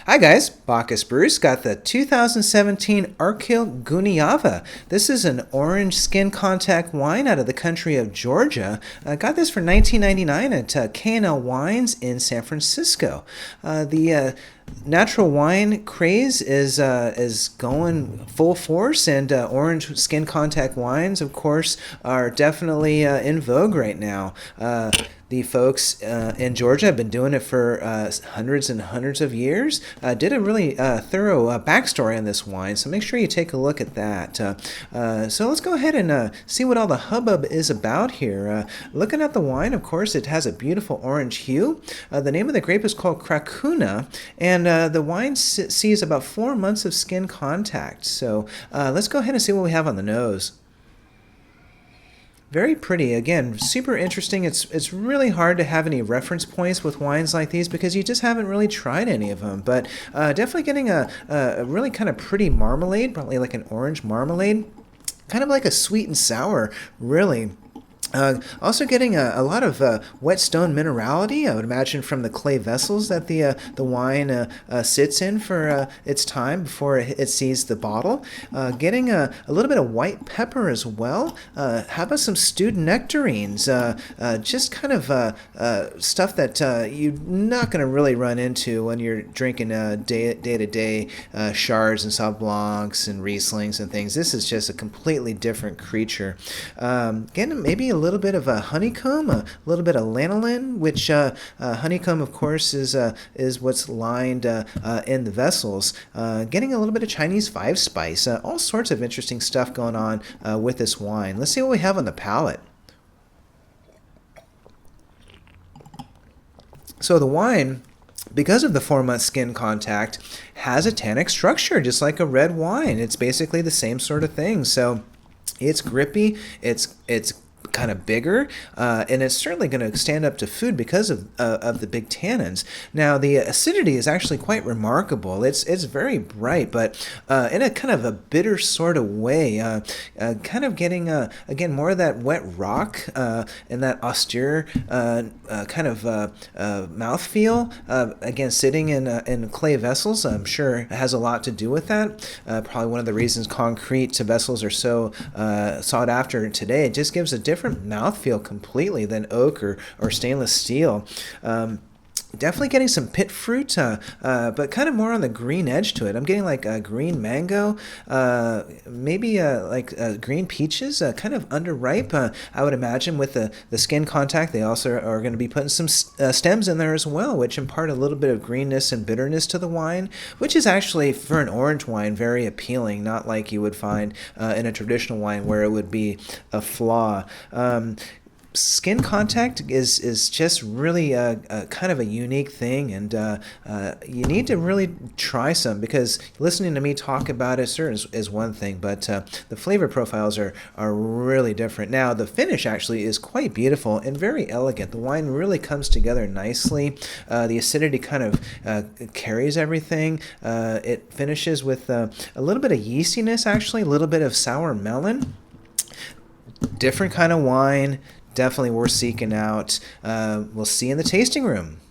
Hi guys, Bacchus Bruce got the 2017 Archil Guniava. This is an orange skin contact wine out of the country of Georgia. Got this for $19.99 at K&L Wines in San Francisco. The natural wine craze is going full force, and orange skin contact wines, of course, are definitely in vogue right now. The folks in Georgia have been doing it for hundreds and hundreds of years. Did a really thorough backstory on this wine, so make sure you take a look at that. So let's go ahead and see what all the hubbub is about here. Looking at the wine, of course, it has a beautiful orange hue. The name of the grape is called Krakhuna, and the wine sees about 4 months of skin contact. So let's go ahead and see what we have on the nose. Very pretty. Again, super interesting. It's really hard to have any reference points with wines like these because you just haven't really tried any of them. But definitely getting a really kind of pretty marmalade, probably like an orange marmalade, kind of like a sweet and sour, really. Also getting a lot of wet stone minerality, I would imagine, from the clay vessels that the wine sits in for its time before it sees the bottle. Getting a little bit of white pepper as well. How about some stewed nectarines? Just kind of stuff that you're not going to really run into when you're drinking day-to-day Chards and Sauv Blancs and Rieslings and things. This is just a completely different creature. Getting maybe a little bit of a honeycomb, a little bit of lanolin, which honeycomb, of course, is what's lined in the vessels. Getting a little bit of Chinese five spice, all sorts of interesting stuff going on with this wine. Let's see what we have on the palate. So the wine, because of the 4-month skin contact, has a tannic structure, just like a red wine. It's basically the same sort of thing. So it's grippy, it's kind of bigger, and it's certainly going to stand up to food because of the big tannins. Now, the acidity is actually quite remarkable. It's very bright, but in a kind of a bitter sort of way, kind of getting, again, more of that wet rock and that austere kind of mouthfeel. Again, sitting in clay vessels, I'm sure it has a lot to do with that. Probably one of the reasons concrete vessels are so sought after today. It just gives a different mouthfeel completely than oak or stainless steel. Definitely getting some pit fruit, but kind of more on the green edge to it. I'm getting like a green mango, maybe like green peaches, kind of underripe. I would imagine with the skin contact, they also are going to be putting some stems in there as well, which impart a little bit of greenness and bitterness to the wine, which is actually, for an orange wine, very appealing, not like you would find in a traditional wine where it would be a flaw. Skin contact is just really kind of a unique thing, and you need to really try some, because listening to me talk about it is one thing, but the flavor profiles are really different. Now, the finish actually is quite beautiful and very elegant. The wine really comes together nicely. The acidity kind of carries everything. It finishes with a little bit of yeastiness, actually, a little bit of sour melon. Different kind of wine. Definitely worth seeking out. We'll see you in the tasting room.